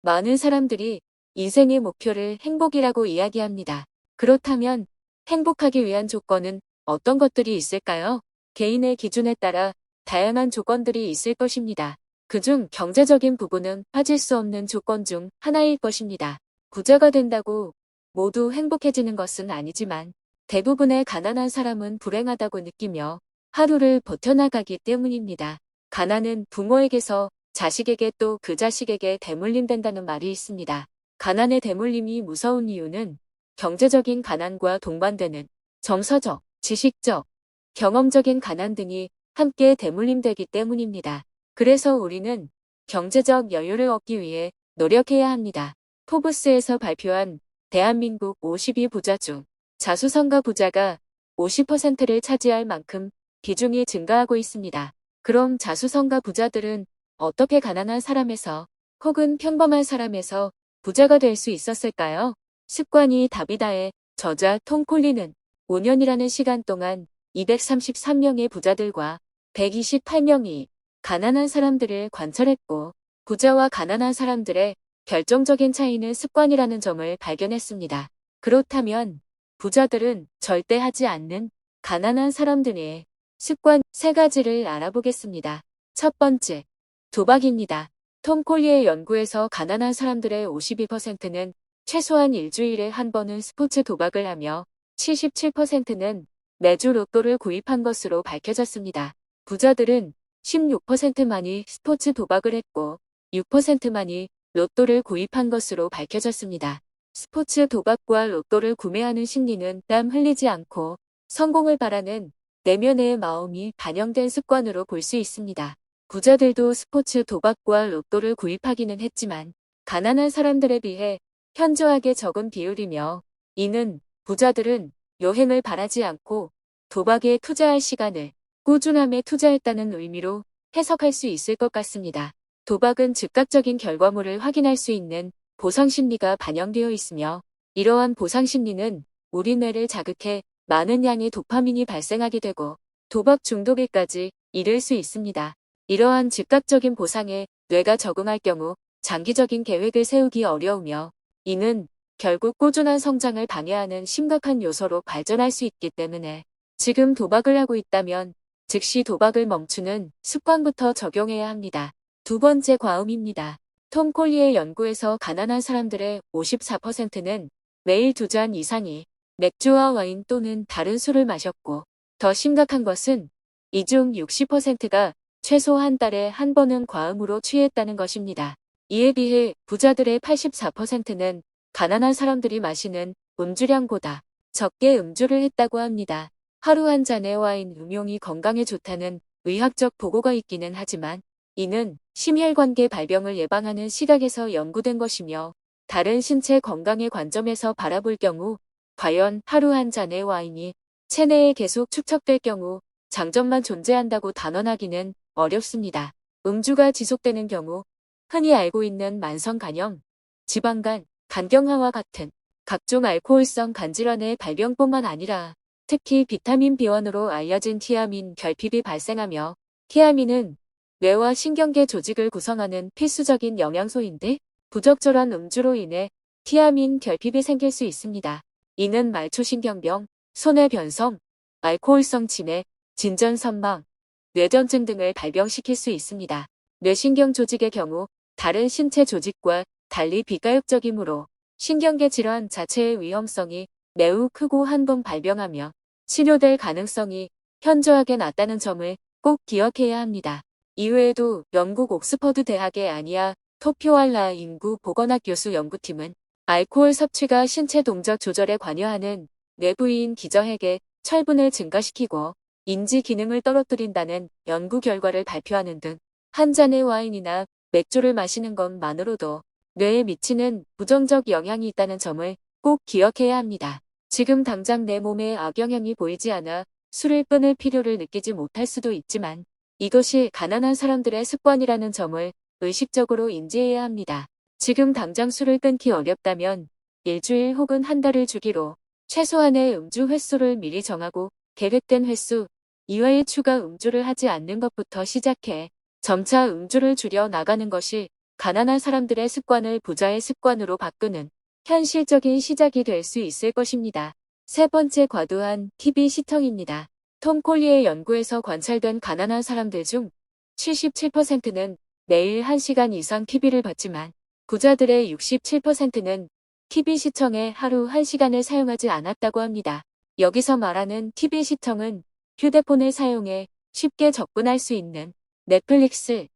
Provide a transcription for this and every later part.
많은 사람들이 인생의 목표를 행복이라고 이야기합니다. 그렇다면 행복하기 위한 조건은 어떤 것들이 있을까요? 개인의 기준에 따라 다양한 조건들이 있을 것입니다. 그중 경제적인 부분은 빠질 수 없는 조건 중 하나일 것입니다. 부자가 된다고 모두 행복해지는 것은 아니지만 대부분의 가난한 사람은 불행하다고 느끼며 하루를 버텨나가기 때문입니다. 가난은 부모에게서 자식에게 또 그 자식에게 대물림된다는 말이 있습니다. 가난의 대물림이 무서운 이유는 경제적인 가난과 동반되는 정서적, 지식적, 경험적인 가난 등이 함께 대물림되기 때문입니다. 그래서 우리는 경제적 여유를 얻기 위해 노력해야 합니다. 포브스에서 발표한 대한민국 52 부자 중 자수성가 부자가 50%를 차지할 만큼 비중이 증가하고 있습니다. 그럼 자수성가 부자들은 어떻게 가난한 사람에서 혹은 평범한 사람에서 부자가 될 수 있었을까요? 습관이 답이다의 저자 톰 콜리는 5년이라는 시간 동안 233명의 부자들과 128명이 가난한 사람들을 관찰했고 부자와 가난한 사람들의 결정적인 차이는 습관이라는 점을 발견했습니다. 그렇다면 부자들은 절대 하지 않는 가난한 사람들의 습관 3가지를 알아보겠습니다. 첫 번째, 도박입니다. 톰 콜리의 연구에서 가난한 사람들의 52%는 최소한 일주일에 한 번은 스포츠 도박을 하며 77%는 매주 로또를 구입한 것으로 밝혀졌습니다. 부자들은 16%만이 스포츠 도박을 했고 6%만이 로또를 구입한 것으로 밝혀졌습니다. 스포츠 도박과 로또를 구매하는 심리는 땀 흘리지 않고 성공을 바라는 내면의 마음이 반영된 습관으로 볼 수 있습니다. 부자들도 스포츠 도박과 로또를 구입하기는 했지만 가난한 사람들에 비해 현저하게 적은 비율이며 이는 부자들은 여행을 바라지 않고 도박에 투자할 시간을 꾸준함에 투자했다는 의미로 해석할 수 있을 것 같습니다. 도박은 즉각적인 결과물을 확인할 수 있는 보상심리가 반영되어 있으며 이러한 보상심리는 우리 뇌를 자극해 많은 양의 도파민이 발생하게 되고 도박 중독에까지 이를 수 있습니다. 이러한 즉각적인 보상에 뇌가 적응할 경우 장기적인 계획을 세우기 어려우며 이는 결국 꾸준한 성장을 방해하는 심각한 요소로 발전할 수 있기 때문에 지금 도박을 하고 있다면 즉시 도박을 멈추는 습관부터 적용해야 합니다. 두 번째, 과음입니다. 톰 콜리의 연구에서 가난한 사람들의 54%는 매일 2잔 이상의 맥주와 와인 또는 다른 술을 마셨고 더 심각한 것은 이 중 60%가 최소 한 달에 한 번은 과음으로 취했다는 것입니다. 이에 비해 부자들의 84%는 가난한 사람들이 마시는 음주량보다 적게 음주를 했다고 합니다. 하루 한 잔의 와인 음용이 건강에 좋다는 의학적 보고가 있기는 하지만 이는 심혈관계 발병을 예방하는 시각에서 연구된 것이며 다른 신체 건강의 관점에서 바라볼 경우 과연 하루 한 잔의 와인이 체내에 계속 축적될 경우 장점만 존재한다고 단언하기는 어렵습니다. 음주가 지속되는 경우 흔히 알고 있는 만성간염, 지방간, 간경화와 같은 각종 알코올성 간질환의 발병뿐만 아니라 특히 비타민 B1으로 알려진 티아민 결핍이 발생하며 티아민은 뇌와 신경계 조직을 구성하는 필수적인 영양소인데 부적절한 음주로 인해 티아민 결핍이 생길 수 있습니다. 이는 말초신경병, 손해변성, 알코올성 치매, 진전선망, 뇌전증 등을 발병시킬 수 있습니다. 뇌신경 조직의 경우 다른 신체 조직과 달리 비가역적이므로 신경계 질환 자체의 위험성이 매우 크고 한 번 발병하며 치료될 가능성이 현저하게 낮다는 점을 꼭 기억해야 합니다. 이외에도 영국 옥스퍼드 대학의 아니아 토피왈라 인구 보건학 교수 연구팀은 알코올 섭취가 신체 동작 조절에 관여하는 뇌부위인 기저핵의 철분을 증가시키고 인지 기능을 떨어뜨린다는 연구 결과를 발표하는 등 한 잔의 와인이나 맥주를 마시는 것만으로도 뇌에 미치는 부정적 영향이 있다는 점을 꼭 기억해야 합니다. 지금 당장 내 몸에 악영향이 보이지 않아 술을 끊을 필요를 느끼지 못할 수도 있지만 이것이 가난한 사람들의 습관이라는 점을 의식적으로 인지해야 합니다. 지금 당장 술을 끊기 어렵다면 일주일 혹은 한 달을 주기로 최소한의 음주 횟수를 미리 정하고 계획된 횟수 이외의 추가 음주를 하지 않는 것부터 시작해 점차 음주를 줄여 나가는 것이 가난한 사람들의 습관을 부자의 습관으로 바꾸는 현실적인 시작이 될 수 있을 것입니다. 세 번째, 과도한 TV 시청입니다. 톰 콜리의 연구에서 관찰된 가난한 사람들 중 77%는 매일 1시간 이상 TV를 봤지만 부자들의 67%는 TV 시청에 하루 1시간을 사용하지 않았다고 합니다. 여기서 말하는 TV 시청은 휴대폰을 사용해 쉽게 접근할 수 있는 넷플릭스,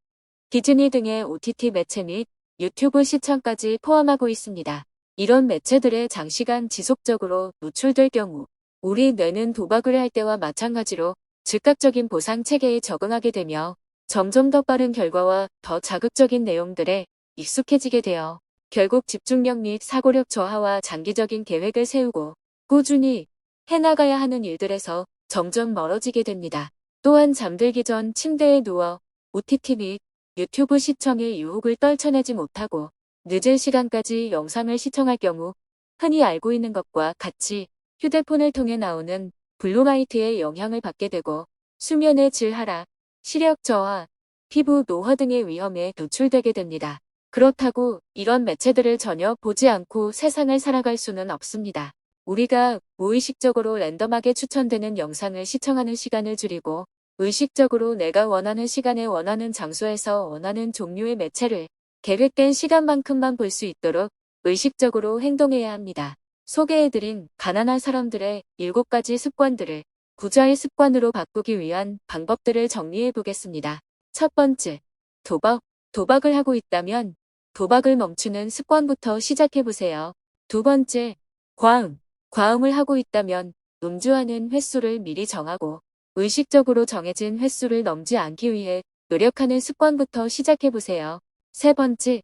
디즈니 등의 OTT 매체 및 유튜브 시청까지 포함하고 있습니다. 이런 매체들에 장시간 지속적으로 노출될 경우 우리 뇌는 도박을 할 때와 마찬가지로 즉각적인 보상 체계에 적응하게 되며 점점 더 빠른 결과와 더 자극적인 내용들에 익숙해지게 되어 결국 집중력 및 사고력 저하와 장기적인 계획을 세우고 꾸준히 해나가야 하는 일들에서 점점 멀어지게 됩니다. 또한 잠들기 전 침대에 누워 OTT 및 유튜브 시청의 유혹을 떨쳐내지 못하고 늦은 시간까지 영상을 시청할 경우 흔히 알고 있는 것과 같이 휴대폰을 통해 나오는 블루라이트의 영향을 받게 되고 수면의 질 하락, 시력 저하, 피부 노화 등의 위험에 노출되게 됩니다. 그렇다고 이런 매체들을 전혀 보지 않고 세상을 살아갈 수는 없습니다. 우리가 무의식적으로 랜덤하게 추천되는 영상을 시청하는 시간을 줄이고 의식적으로 내가 원하는 시간에 원하는 장소에서 원하는 종류의 매체를 계획된 시간만큼만 볼 수 있도록 의식적으로 행동해야 합니다. 소개해드린 가난한 사람들의 7가지 습관들을 부자의 습관으로 바꾸기 위한 방법들을 정리해 보겠습니다. 첫 번째, 도박. 도박을 하고 있다면 도박을 멈추는 습관부터 시작해 보세요. 두 번째, 과음. 과음을 하고 있다면 음주하는 횟수를 미리 정하고 의식적으로 정해진 횟수를 넘지 않기 위해 노력하는 습관부터 시작해 보세요. 세 번째,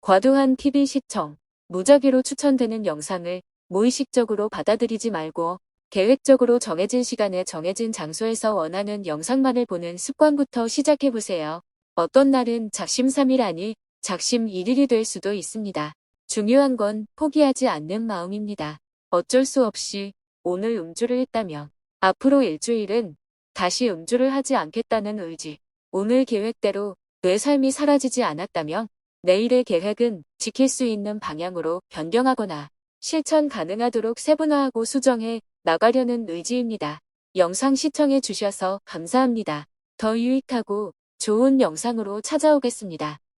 과도한 TV 시청. 무작위로 추천되는 영상을 무의식적으로 받아들이지 말고 계획적으로 정해진 시간에 정해진 장소에서 원하는 영상만을 보는 습관부터 시작해 보세요. 어떤 날은 작심삼일 아니 작심일일이 될 수도 있습니다. 중요한 건 포기하지 않는 마음입니다. 어쩔 수 없이 오늘 음주를 했다면 앞으로 일주일은 다시 음주를 하지 않겠다는 의지. 오늘 계획대로 내 삶이 사라지지 않았다면 내일의 계획은 지킬 수 있는 방향으로 변경하거나 실천 가능하도록 세분화하고 수정해 나가려는 의지입니다. 영상 시청해 주셔서 감사합니다. 더 유익하고 좋은 영상으로 찾아오겠습니다.